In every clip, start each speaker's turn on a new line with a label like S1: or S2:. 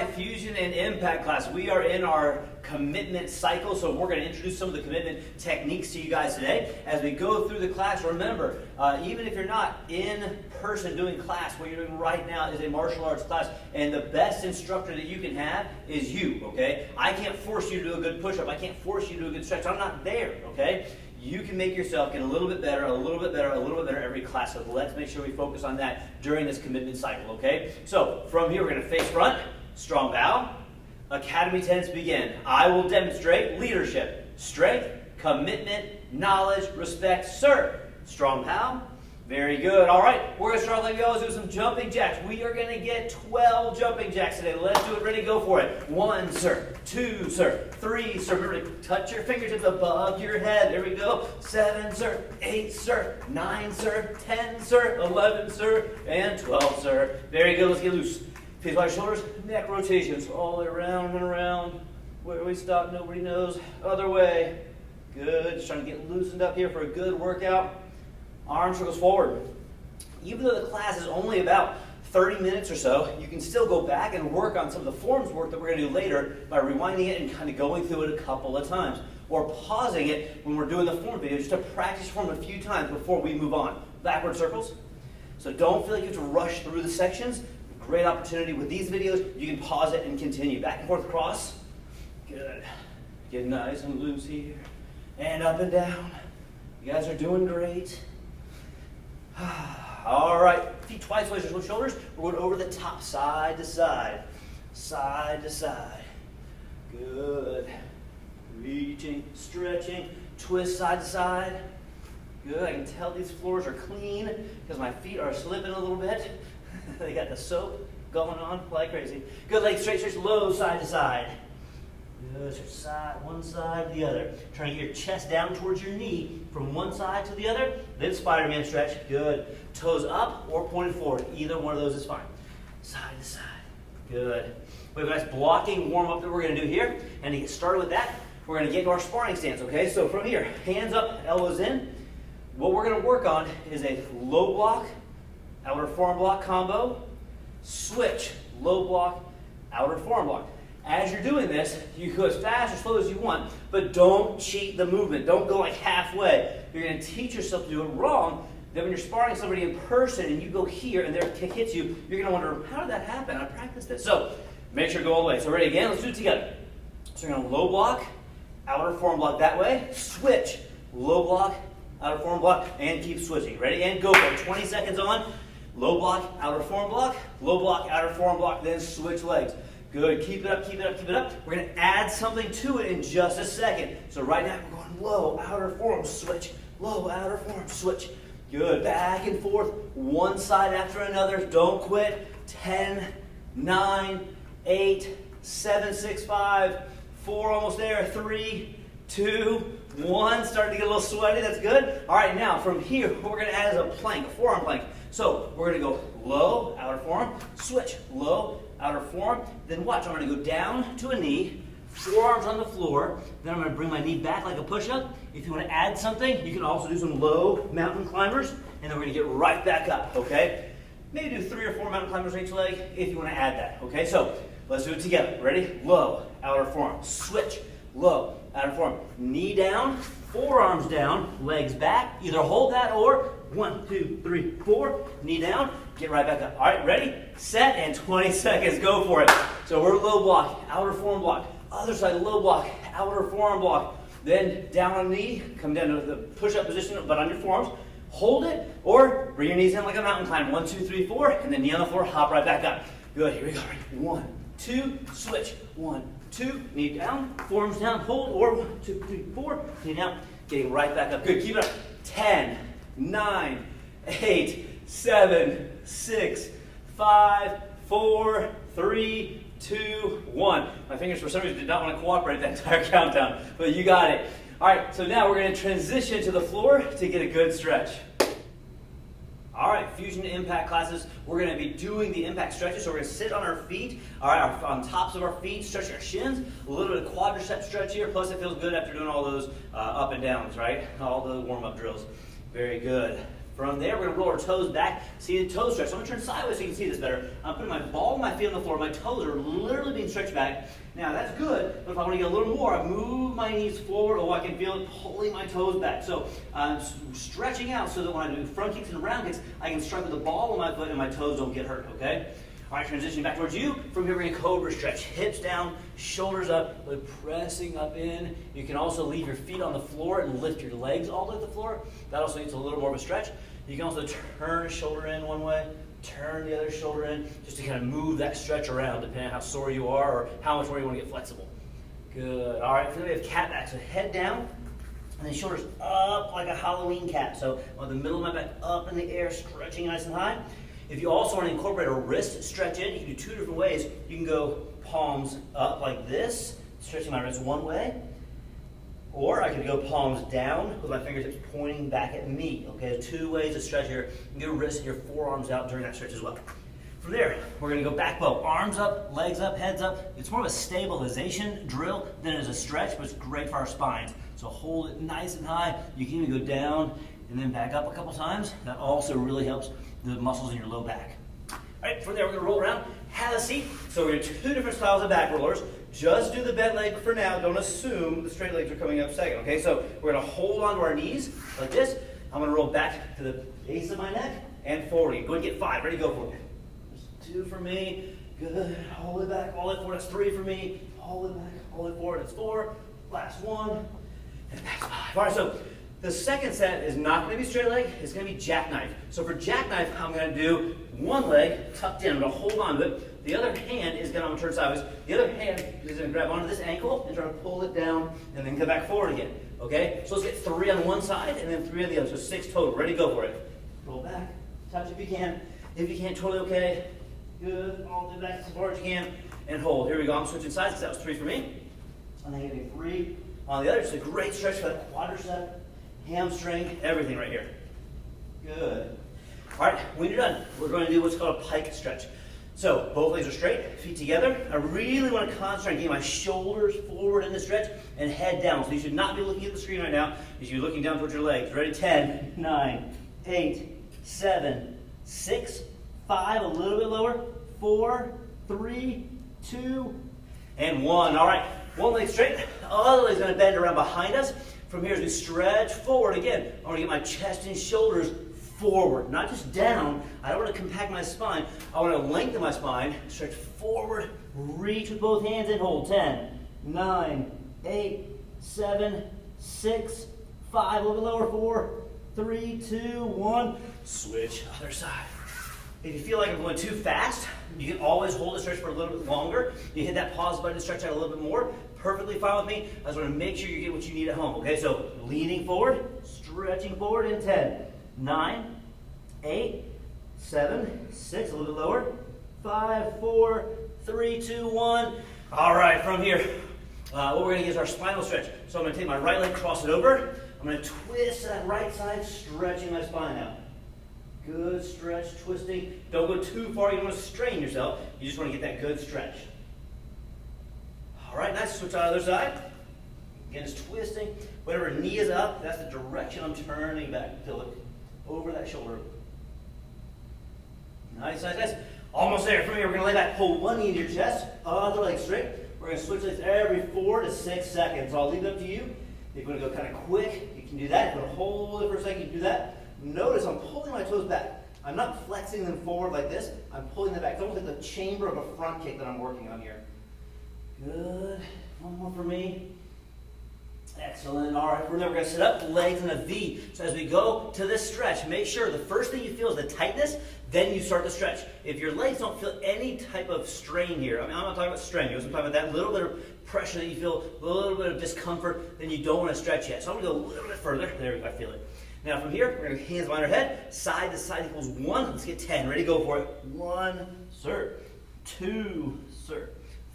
S1: right, Fusion and Impact class. We are in our commitment cycle, so we're going to introduce some of the commitment techniques to you guys today. As we go through the class, remember, even if you're not in person doing class, what you're doing right now is a martial arts class, and the best instructor that you can have is you, okay? I can't force you to do a good push-up. I can't force you to do a good stretch. I'm not there, okay? You can make yourself get a little bit better, a little bit better, a little bit better every class. So let's make sure we focus on that during this commitment cycle, okay? So from here, we're going to face front, strong bow. Academy tenets begin. I will demonstrate leadership, strength, commitment, knowledge, respect, serve. Strong bow. Very good. All right, we're going to start like we always do, some jumping jacks. We are going to get 12 jumping jacks today. Let's do it. Ready? Go for it. 1, sir. 2, sir. 3, sir. Remember to touch your fingertips above your head. There we go. 7, sir. 8, sir. 9, sir. 10, sir. 11, sir. And 12, sir. Very good. Let's get loose. Face wide shoulders. Neck rotations all the way around and around. Where we stop, nobody knows. Other way. Good. Just trying to get loosened up here for a good workout. Arm circles forward. Even though the class is only about 30 minutes or so, you can still go back and work on some of the forms work that we're going to do later by rewinding it and kind of going through it a couple of times. Or pausing it when we're doing the form video just to practice form a few times before we move on. Backward circles. So don't feel like you have to rush through the sections. Great opportunity with these videos. You can pause it and continue. Back and forth cross. Good. Get nice and loose here. And up and down. You guys are doing great. All right, feet twice, raise your shoulders. We're going over the top, side to side, side to side. Good. Reaching, stretching, twist side to side. Good. I can tell these floors are clean because my feet are slipping a little bit. They got the soap going on like crazy. Good. Legs straight, stretch, low, side to side. Good. Stretch side, one side to the other. Trying to get your chest down towards your knee from one side to the other. Then Spider-Man stretch. Good. Toes up or pointed forward. Either one of those is fine. Side to side. Good. We have a nice blocking warm-up that we're going to do here. And to get started with that, we're going to get into our sparring stance, okay? So from here, hands up, elbows in. What we're going to work on is a low block, outer forearm block combo. Switch, low block, outer forearm block. As you're doing this, you go as fast or slow as you want, but don't cheat the movement. Don't go like halfway. You're going to teach yourself to do it wrong. Then when you're sparring somebody in person and you go here and their kick hits you, you're going to wonder, how did that happen? I practiced this. So make sure to go all the way. So ready again? Let's do it together. So you're going to low block, outer forearm block that way. Switch, low block, outer forearm block, and keep switching. Ready? And go for it. 20 seconds on. Low block, outer forearm block, low block, outer forearm block, then switch legs. Good. Keep it up, keep it up, keep it up. We're going to add something to it in just a second. So right now we're going low, outer forearm, switch. Low, outer forearm, switch. Good. Back and forth, one side after another. Don't quit. 10, 9, 8, 7, 6, 5, 4, almost there. 3, 2, 1. Starting to get a little sweaty. That's good. All right, now from here, what we're going to add is a plank, a forearm plank. So we're going to go low, outer forearm, switch, low, outer forearm. Then watch, I'm going to go down to a knee, forearms on the floor. Then I'm going to bring my knee back like a push-up. If you want to add something, you can also do some low mountain climbers. And then we're going to get right back up, okay? Maybe do 3 or 4 mountain climbers on each leg if you want to add that, okay? So let's do it together. Ready? Low, outer forearm, switch, low, outer forearm. Knee down, forearms down, legs back. Either hold that or 1, 2, 3, 4. Knee down, get right back up. All right, ready, set, and 20 seconds. Go for it. So we're low block, outer forearm block. Other side, low block, outer forearm block. Then down on the knee, come down to the push-up position, but on your forearms. Hold it, or bring your knees in like a mountain climb. 1, 2, 3, 4, and then knee on the floor, hop right back up. Good, here we go. 1, 2, switch. 1, 2, knee down, forearms down, hold, or 1, 2, 3, 4, knee down, getting right back up. Good, keep it up. 10, 9, 8, 7, 6, 5, 4, 3, 2, 1. My fingers for some reason did not want to cooperate that entire countdown, but you got it. All right, so now we're going to transition to the floor to get a good stretch. All right, Fusion to Impact classes, we're going to be doing the impact stretches. So we're going to sit on our feet, all right, on tops of our feet, stretch our shins, a little bit of quadricep stretch here, plus it feels good after doing all those up and downs, right? All the warm-up drills. Very good. From there, we're going to roll our toes back. See the toe stretch. So I'm going to turn sideways so you can see this better. I'm putting my ball and my feet on the floor. My toes are literally being stretched back. Now, that's good, but if I want to get a little more, I move my knees forward, or I can feel it pulling my toes back. So I'm stretching out so that when I do front kicks and round kicks, I can strike with the ball on my foot and my toes don't get hurt, okay? All right, transitioning back towards you. From here, we're going to cobra stretch. Hips down, shoulders up, but pressing up in. You can also leave your feet on the floor and lift your legs all the way to the floor. That also needs a little more of a stretch. You can also turn a shoulder in one way, turn the other shoulder in, just to kind of move that stretch around, depending on how sore you are or how much more you want to get flexible. Good. All right, so we have cat back. So head down, and then shoulders up like a Halloween cat. So on the middle of my back, up in the air, stretching nice and high. If you also want to incorporate a wrist stretch in, you can do two different ways. You can go palms up like this, stretching my wrist one way. Or I could go palms down with my fingertips pointing back at me. Okay, two ways to stretch here. You can get your wrists and your forearms out during that stretch as well. From there, we're going to go back bow. Arms up, legs up, heads up. It's more of a stabilization drill than it is a stretch, but it's great for our spines. So hold it nice and high. You can even go down and then back up a couple times. That also really helps the muscles in your low back. All right, from there, we're going to roll around, have a seat. So we're going to do two different styles of back rollers. Just do the bent leg for now. Don't assume the straight legs are coming up second, okay? So we're going to hold on to our knees like this. I'm going to roll back to the base of my neck and forward. Go and get 5. Ready, go for it. There's 2 for me. Good. Hold it back, hold it forward. That's 3 for me. Hold it back, hold it forward. That's 4. Last 1. And that's 5. All right, so the second set is not going to be straight leg. It's going to be jackknife. So for jackknife, I'm going to do one leg tucked in. I'm going to hold on to it. The other hand is going to turn sideways. The other hand is going to grab onto this ankle and try to pull it down and then come back forward again. Okay? So let's get 3 on one side and then 3 on the other. So 6 total. Ready? Go for it. Roll back. Touch if you can. If you can't, totally okay. Good. All the way back as far as you can. And hold. Here we go. I'm switching sides because that was 3 for me. And then getting 3 on the other. It's a great stretch for that quadricep, hamstring, everything right here. Good. All right. When you're done, we're going to do what's called a pike stretch. So both legs are straight, feet together. I really want to concentrate on getting my shoulders forward in the stretch and head down. So you should not be looking at the screen right now. You should be looking down towards your legs. Ready? 10, 9, 8, 7, 6, 5, a little bit lower. 4, 3, 2, and 1. All right, one leg straight. The other leg's going to bend around behind us. From here, as we stretch forward again, I want to get my chest and shoulders forward, not just down. I don't want to compact my spine. I want to lengthen my spine, stretch forward, reach with both hands and hold. 10, 9, 8, 7, 6, 5, a little bit lower. 4, 3, 2, 1. Switch, other side. If you feel like I'm going too fast, you can always hold the stretch for a little bit longer. You hit that pause button to stretch out a little bit more. Perfectly fine with me. I just want to make sure you get what you need at home. Okay, so leaning forward, stretching forward in 10, 9, 8, 7, 6, a little bit lower. 5, 4, 3, 2, 1. All right, from here, what we're going to get is our spinal stretch. So I'm going to take my right leg, cross it over. I'm going to twist that right side, stretching my spine out. Good stretch, twisting. Don't go too far. You don't want to strain yourself. You just want to get that good stretch. All right, nice. Switch to the other side. Again, it's twisting. Whatever knee is up, that's the direction I'm turning back to look over that shoulder. Nice, nice, nice. Almost there. From here, we're going to lay back, pull one knee into your chest, other leg straight. We're going to switch legs every 4 to 6 seconds. So I'll leave it up to you. If you want to go kind of quick, you can do that. If you want to hold it for a second, you can do that. Notice I'm pulling my toes back. I'm not flexing them forward like this. I'm pulling them back. It's almost like the chamber of a front kick that I'm working on here. Good. One more for me. Excellent. All right, we're going to sit up, legs in a V. So as we go to this stretch, make sure the first thing you feel is the tightness, then you start the stretch. If your legs don't feel any type of strain here, I mean, I'm not talking about strenuous, I'm talking about that little bit of pressure that you feel, a little bit of discomfort, then you don't want to stretch yet. So I'm going to go a little bit further. There we go, I feel it. Now from here, we're going to hands behind our head, side to side equals 1. Let's get 10. Ready, go for it. 1, sir. 2, sir.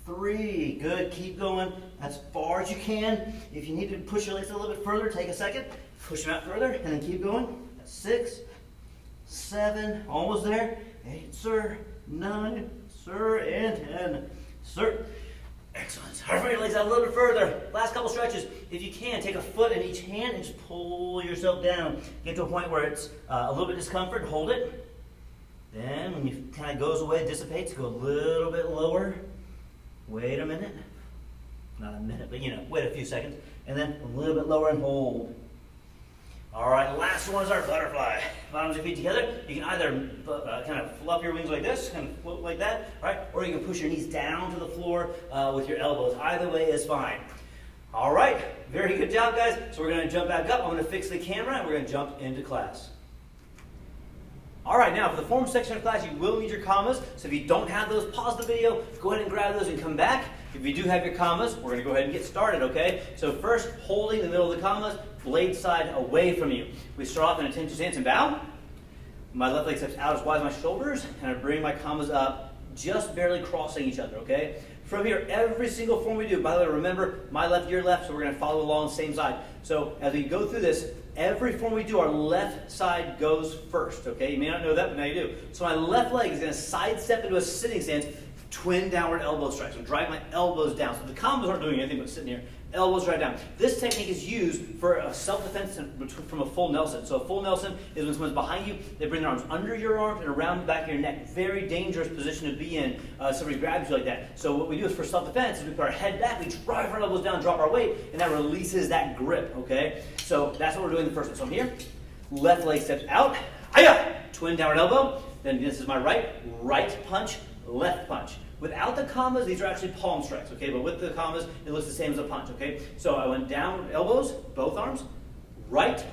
S1: 3, good, keep going as far as you can. If you need to push your legs a little bit further, take a second, push them out further, and then keep going. 6, 7, almost there. 8, sir. 9, sir, and 10, sir. Excellent. All right, bring your legs out a little bit further. Last couple stretches. If you can, take a foot in each hand and just pull yourself down. Get to a point where it's a little bit discomfort. Hold it. Then when it kind of goes away, dissipates, go a little bit lower. Wait a minute. Not a minute, but wait a few seconds. And then a little bit lower and hold. All right, last one is our butterfly. Bottoms of your feet together. You can either kind of fluff your wings like this, kind of float like that, all right? Or you can push your knees down to the floor with your elbows. Either way is fine. All right, very good job, guys. So we're going to jump back up. I'm going to fix the camera, and we're going to jump into class. All right, now for the form section of class, you will need your commas. So if you don't have those, pause the video, go ahead and grab those and come back. If you do have your commas, we're going to go ahead and get started, okay? So first, holding the middle of the commas, blade side away from you. We start off in attention stance and bow. My left leg steps out as wide as my shoulders, and I bring my commas up, just barely crossing each other, okay? From here, every single form we do, by the way, remember, my left, your left, so we're going to follow along the same side. So as we go through this, every form we do, our left side goes first, okay? You may not know that, but now you do. So my left leg is going to sidestep into a sitting stance, twin downward elbow strike. So drive my elbows down. So the combos aren't doing anything but sitting here. Elbows right down. This technique is used for a self-defense from a full Nelson. So a full Nelson is when someone's behind you, they bring their arms under your arms and around the back of your neck. Very dangerous position to be in. Somebody grabs you like that. So what we do is for self-defense is we put our head back, we drive our elbows down, drop our weight, and that releases that grip, okay? So that's what we're doing in the first one. So I'm here, left leg steps out, hiya! Twin downward elbow, then this is my right punch, left punch. Without the commas, these are actually palm strikes, okay? But with the commas, it looks the same as a punch, okay? So I went down, elbows, both arms, right,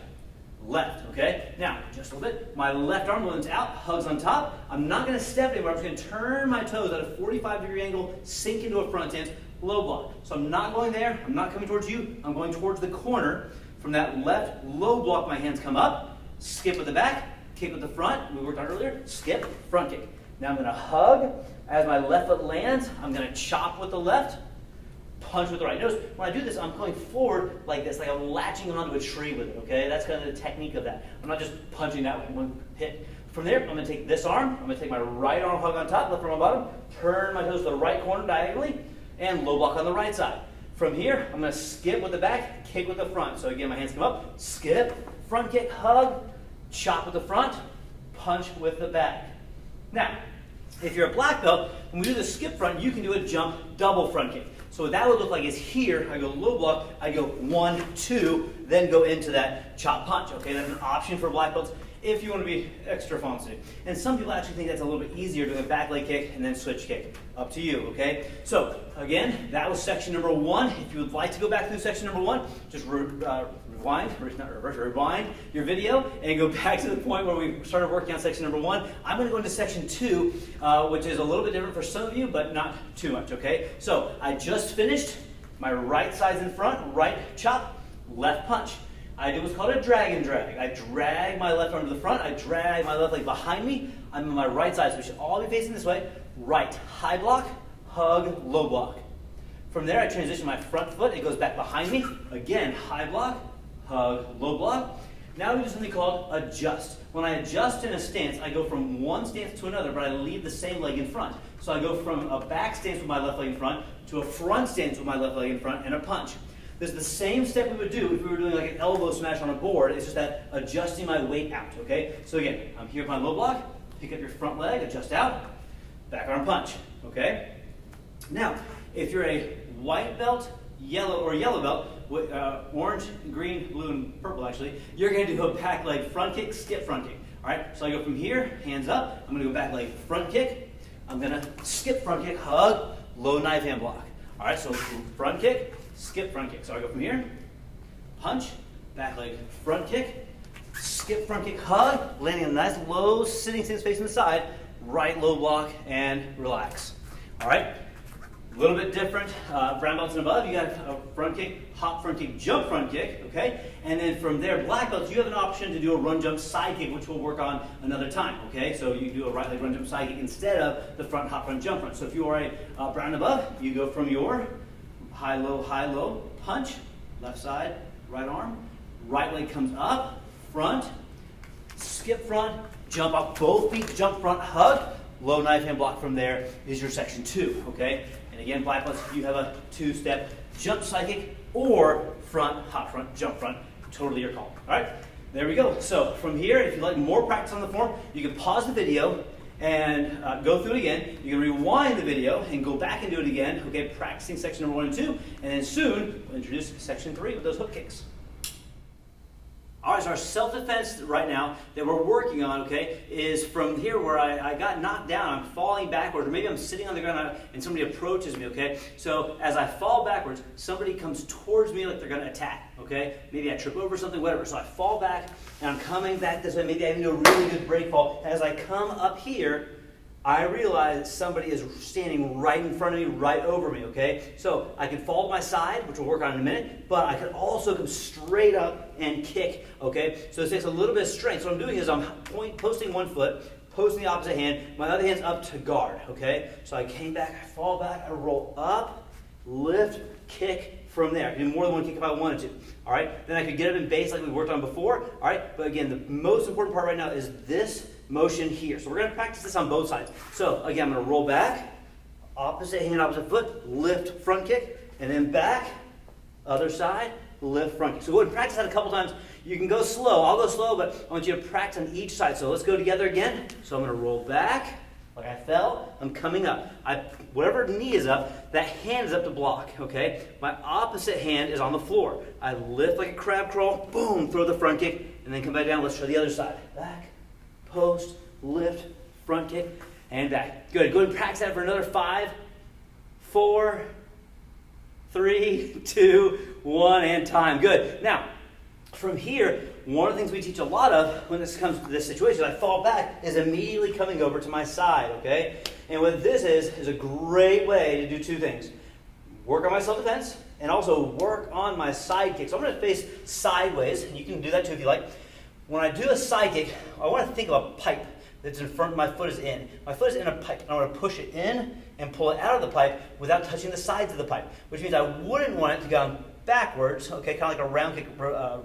S1: left, okay? Now, just a little bit. My left arm lands out, hugs on top. I'm not going to step anywhere. I'm just going to turn my toes at a 45-degree angle, sink into a front stance, low block. So I'm not going there. I'm not coming towards you. I'm going towards the corner. From that left low block, my hands come up, skip with the back, kick with the front. We worked on earlier. Skip, front kick. Now I'm going to hug. As my left foot lands, I'm going to chop with the left, punch with the right. Notice when I do this, I'm going forward like this, like I'm latching onto a tree with it, okay? That's kind of the technique of that. I'm not just punching that way. I'm going to hit. From there, I'm going to take this arm. I'm going to take my right arm, hug on top, left arm on bottom, turn my toes to the right corner diagonally, and low block on the right side. From here, I'm going to skip with the back, kick with the front. So again, my hands come up, skip, front kick, hug, chop with the front, punch with the back. Now, if you're a black belt, when we do the skip front, you can do a jump double front kick. So what that would look like is here, I go low block, I go 1, 2, then go into that chop punch. Okay, that's an option for black belts if you want to be extra fancy. And some people actually think that's a little bit easier, doing a back leg kick and then switch kick. Up to you, okay? So again, that was section number 1. If you would like to go back through section number 1, just rewind your video and go back to the point where we started working on section number 1. I'm going to go into section 2, which is a little bit different for some of you, but not too much, okay? So I just finished. My right side's in front, right chop, left punch. I do what's called a drag and drag. I drag my left arm to the front. I drag my left leg behind me. I'm on my right side, so we should all be facing this way. Right, high block, hug, low block. From there, I transition my front foot. It goes back behind me. Again, high block, hug, low block. Now we do something called adjust. When I adjust in a stance, I go from one stance to another, but I leave the same leg in front. So I go from a back stance with my left leg in front to a front stance with my left leg in front and a punch. This is the same step we would do if we were doing like an elbow smash on a board. It's just that adjusting my weight out, okay? So again, I'm here with my low block. Pick up your front leg, adjust out, back arm punch, okay? Now, if you're a white belt, yellow belt, with, orange, green, blue, and purple actually, you're going to do a back leg front kick, skip front kick. All right, so I go from here, hands up. I'm going to go back leg front kick. I'm going to skip front kick, hug, low knife hand block. All right, so front kick, skip front kick. So I go from here, punch, back leg front kick, skip front kick, hug, landing a nice low sitting stance facing the side, right low block, and relax. All right, a little bit different. Brown belts and above, you got a front kick, hop front kick, jump front kick, okay? And then from there, black belts, you have an option to do a run jump side kick, which we'll work on another time, okay? So you do a right leg run jump side kick instead of the front hop front jump front. So if you are a brown and above, you go from your high, low, punch, left side, right arm, right leg comes up, front, skip front, jump off both feet, jump front, hug, low knife hand block from there is your section 2, okay? And again, black belts, if you have a 2-step jump side kick or front, hop front, jump front, totally your call, all right? There we go. So from here, if you'd like more practice on the form, you can pause the video and go through it again. You can rewind the video and go back and do it again, okay, practicing section number 1 and 2, and then soon we'll introduce section 3 with those hook kicks. All right, so our self-defense right now that we're working on, okay, is from here where I got knocked down, I'm falling backwards, or maybe I'm sitting on the ground and somebody approaches me, okay? So as I fall backwards, somebody comes towards me like they're gonna attack, okay? Maybe I trip over something, whatever. So I fall back and I'm coming back this way. Maybe I do a really good break fall. As I come up here, I realize that somebody is standing right in front of me, right over me, okay? So I can fall to my side, which we'll work on in a minute, but I can also come straight up and kick, okay? So this takes a little bit of strength. So what I'm doing is I'm posting one foot, posting the opposite hand, my other hand's up to guard, okay? So I came back, I fall back, I roll up, lift, kick from there. I can do more than one kick if I wanted to, all right? Then I could get up in base like we worked on before, all right? But again, the most important part right now is this motion here. So we're going to practice this on both sides. So again, I'm going to roll back, opposite hand, opposite foot, lift, front kick, and then back, other side, lift, front kick. So go ahead and practice that a couple times. You can go slow. I'll go slow, but I want you to practice on each side. So let's go together again. So I'm going to roll back, like I fell. I'm coming up. Whatever knee is up, that hand is up to block, okay? My opposite hand is on the floor. I lift like a crab crawl, boom, throw the front kick, and then come back down. Let's try the other side. Back, post, lift, front kick, and back. Good. Go ahead and practice that for another 5, 4, 3, 2, 1, and time. Good. Now, from here, one of the things we teach a lot of when this comes to this situation, I fall back, is immediately coming over to my side, okay? And what this is a great way to do 2 things. Work on my self-defense, and also work on my side kick. So I'm going to face sideways, and you can do that too if you like. When I do a side kick, I want to think of a pipe that's in front, my foot is in. My foot is in a pipe, and I want to push it in and pull it out of the pipe without touching the sides of the pipe, which means I wouldn't want it to go backwards, okay, kind of like a round kick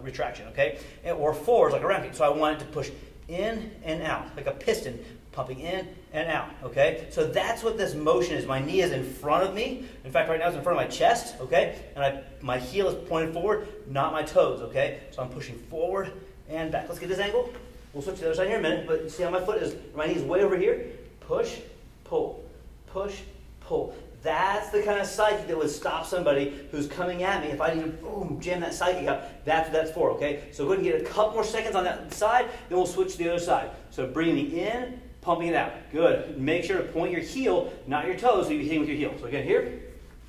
S1: retraction, okay, or forwards like a round kick. So I want it to push in and out, like a piston, pumping in and out, okay? So that's what this motion is. My knee is in front of me. In fact, right now it's in front of my chest, okay, and my heel is pointed forward, not my toes, okay? So I'm pushing forward and back. Let's get this angle. We'll switch to the other side here in a minute, but you see how my foot is, my knee is way over here. Push, pull, push, pull. That's the kind of side kick that would stop somebody who's coming at me. If I didn't boom, jam that side kick out, that's what that's for, okay? So go ahead and get a couple more seconds on that side, then we'll switch to the other side. So bringing it in, pumping it out. Good. Make sure to point your heel, not your toes, so you're hitting with your heel. So again, here,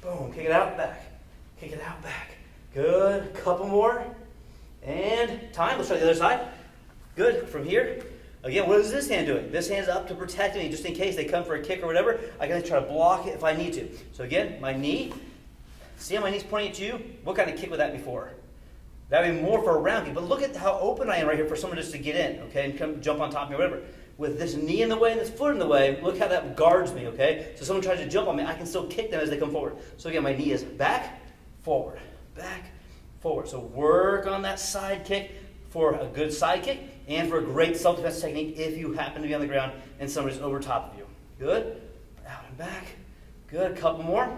S1: boom, kick it out, back. Kick it out, back. Good. Couple more. And time. Let's try the other side. Good. From here. Again, what is this hand doing? This hand's up to protect me just in case they come for a kick or whatever. I can try to block it if I need to. So again, my knee. See how my knee's pointing at you? What kind of kick would that be for? That would be more for a round kick. But look at how open I am right here for someone just to get in, okay, and come jump on top of me or whatever. With this knee in the way and this foot in the way, look how that guards me, okay? So someone tries to jump on me, I can still kick them as they come forward. So again, my knee is back, forward, back, forward. So work on that side kick for a good side kick and for a great self-defense technique if you happen to be on the ground and somebody's over top of you. Good. Out and back. Good. Couple more.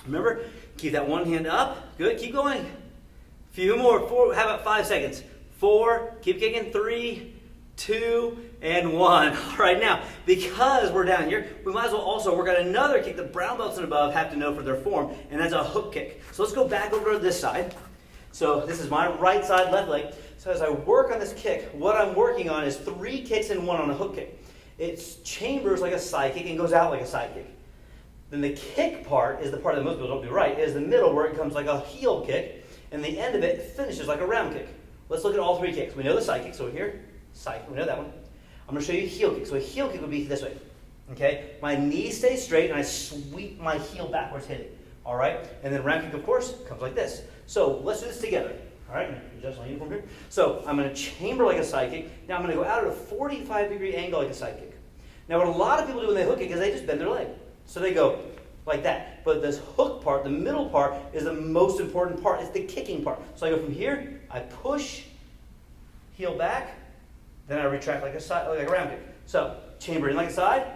S1: Remember, keep that one hand up. Good. Keep going. Few more. 4. How about 5 seconds? 4. Keep kicking. 3, 2, and 1. All right, now, because we're down here, we might as well also work on another kick that brown belts and above have to know for their form, and that's a hook kick. So let's go back over to this side. So this is my right side, left leg. So as I work on this kick, what I'm working on is 3 kicks in one on a hook kick. It chambers like a side kick and goes out like a side kick. Then the kick part is the part that most people don't do right, is the middle where it comes like a heel kick, and the end of it finishes like a round kick. Let's look at all 3 kicks. We know the side kick, so here, side, we know that one. I'm going to show you a heel kick. So a heel kick would be this way, okay? My knee stays straight, and I sweep my heel backwards, hitting, all right? And then round kick, of course, comes like this. So let's do this together. All right, adjust my uniform here. So I'm going to chamber like a side kick. Now I'm going to go out at a 45-degree angle like a side kick. Now what a lot of people do when they hook kick is they just bend their leg. So they go like that. But this hook part, the middle part, is the most important part. It's the kicking part. So I go from here, I push, heel back, then I retract like a round kick. So chamber in like a side,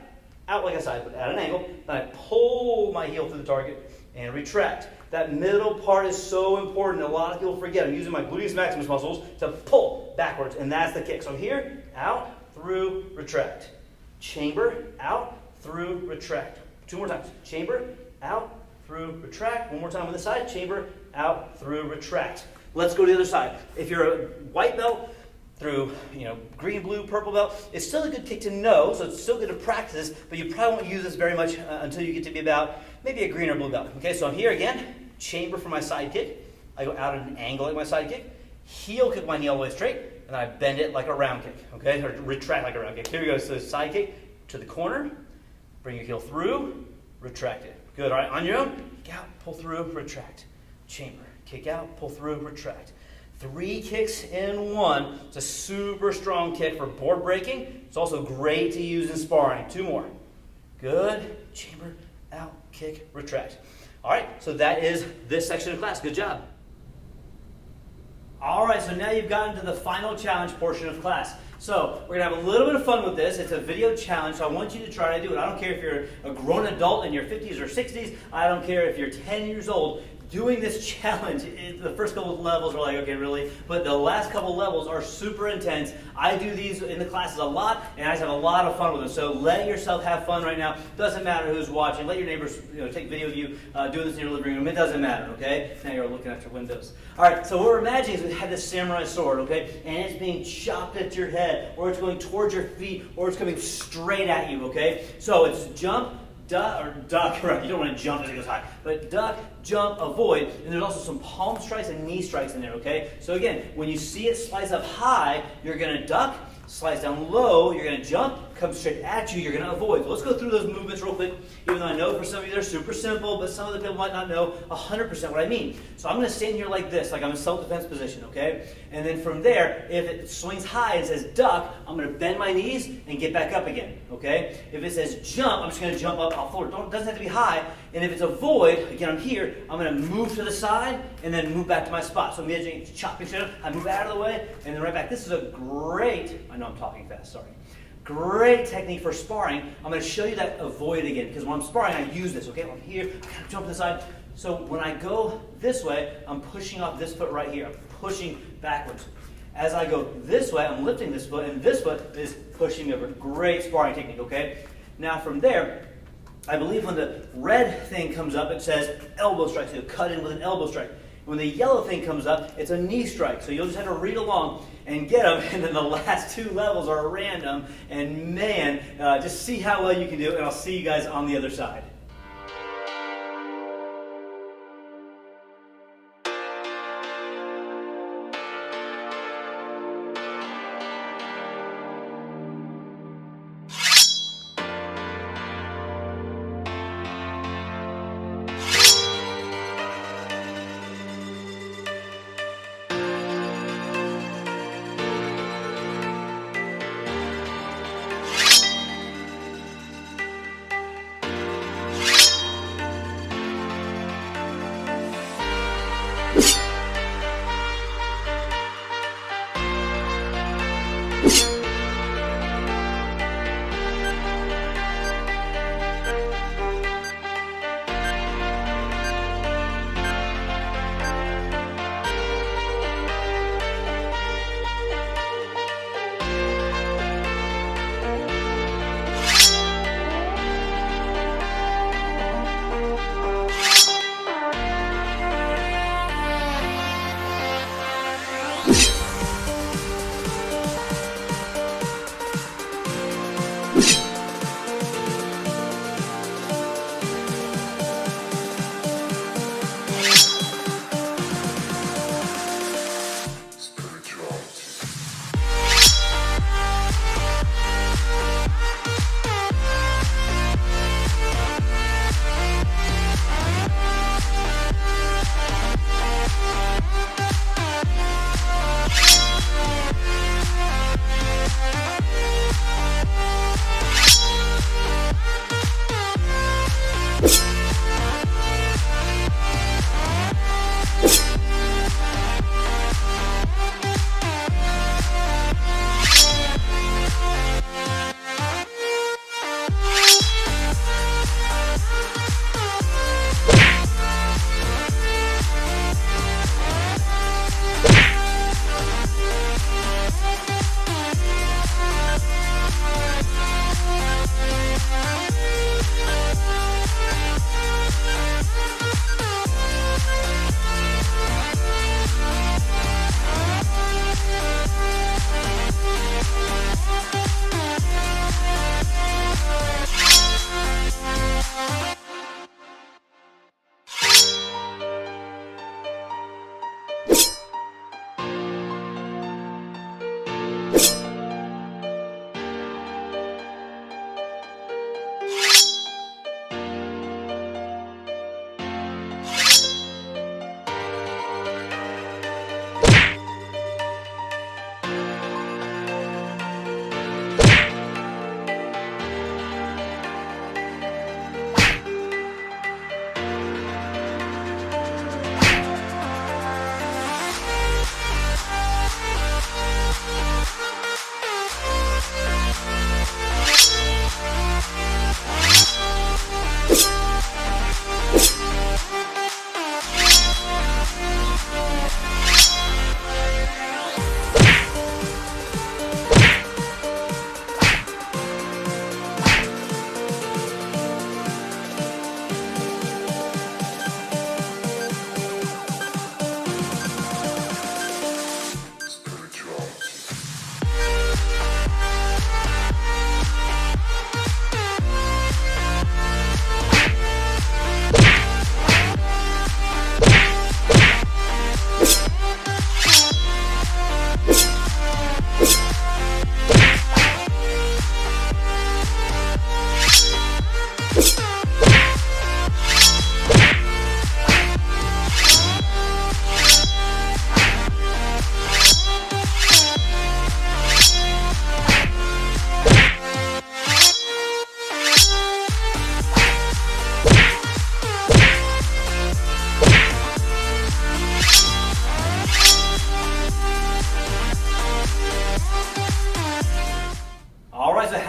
S1: out like a side, but at an angle. Then I pull my heel through the target and retract. That middle part is so important. A lot of people forget. I'm using my gluteus maximus muscles to pull backwards, and that's the kick. So here, out, through, retract. Chamber, out, through, retract. 2 more times. Chamber, out, through, retract. 1 more time on the side. Chamber, out, through, retract. Let's go to the other side. If you're a white belt, through green, blue, purple belt, it's still a good kick to know, so it's still good to practice, but you probably won't use this very much until you get to be about maybe a green or blue belt. Okay, so I'm here again, chamber for my side kick. I go out at an angle like my side kick, heel kick my knee all the way straight, and I bend it like a round kick, okay, or retract like a round kick. Here we go, so side kick to the corner, bring your heel through, retract it. Good, all right, on your own, kick out, pull through, retract. Chamber, kick out, pull through, retract. 3 kicks in 1. It's a super strong kick for board breaking. It's also great to use in sparring. 2 more. Good. Chamber, out, kick, retract. All right, so that is this section of class. Good job. All right, so now you've gotten to the final challenge portion of class. So we're going to have a little bit of fun with this. It's a video challenge, so I want you to try to do it. I don't care if you're a grown adult in your 50s or 60s. I don't care if you're 10 years old. Doing this challenge, the first couple of levels are like, okay, really? But the last couple of levels are super intense. I do these in the classes a lot, and I just have a lot of fun with them. So let yourself have fun right now. Doesn't matter who's watching. Let your neighbors take video of you doing this in your living room. It doesn't matter, okay? Now you're looking at your windows. All right, so what we're imagining is we have this samurai sword, okay? And it's being chopped at your head, or it's going towards your feet, or it's coming straight at you, okay? So it's jump, duck, right? You don't want to jump as it goes high, but duck, jump, avoid, and there's also some palm strikes and knee strikes in there, okay? So again, when you see it slice up high, you're going to duck, slice down low, you're going to jump, come straight at you, you're going to avoid. So let's go through those movements real quick, even though I know for some of you they're super simple, but some of the people might not know 100% what I mean. So I'm going to stand here like this, like I'm in self-defense position, okay? And then from there, if it swings high and says duck, I'm going to bend my knees and get back up again, okay? If it says jump, I'm just going to jump up off the floor. It doesn't have to be high. And if it's avoid, again, I'm here, I'm going to move to the side and then move back to my spot. So I'm imagining chopping straight up, I move out of the way, and then right back. This is a great, I know I'm talking fast, sorry. Great technique for sparring. I'm going to show you that avoid again, because when I'm sparring, I use this, okay? I'm here, I kind of jump to the side. So when I go this way, I'm pushing off this foot right here. I'm pushing backwards. As I go this way, I'm lifting this foot, and this foot is pushing over. Great sparring technique, okay? Now from there, I believe when the red thing comes up, it says elbow strike, so you'll cut in with an elbow strike. When the yellow thing comes up, it's a knee strike, so you'll just have to read along and get them, and then the last 2 levels are random, and man, just see how well you can do it, and I'll see you guys on the other side.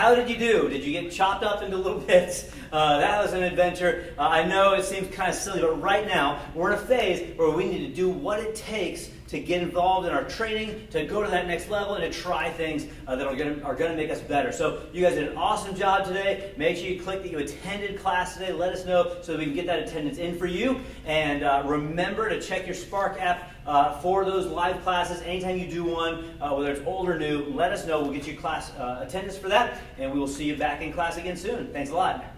S1: how did you do? Did you get chopped up into little bits? That was an adventure. I know it seems kind of silly, but right now we're in a phase where we need to do what it takes to get involved in our training, to go to that next level, and to try things that are going to make us better. So you guys did an awesome job today. Make sure you click that you attended class today. Let us know so that we can get that attendance in for you. And remember to check your Spark app for those live classes. Anytime you do one, whether it's old or new, let us know. We'll get you class attendance for that, and we will see you back in class again soon. Thanks a lot.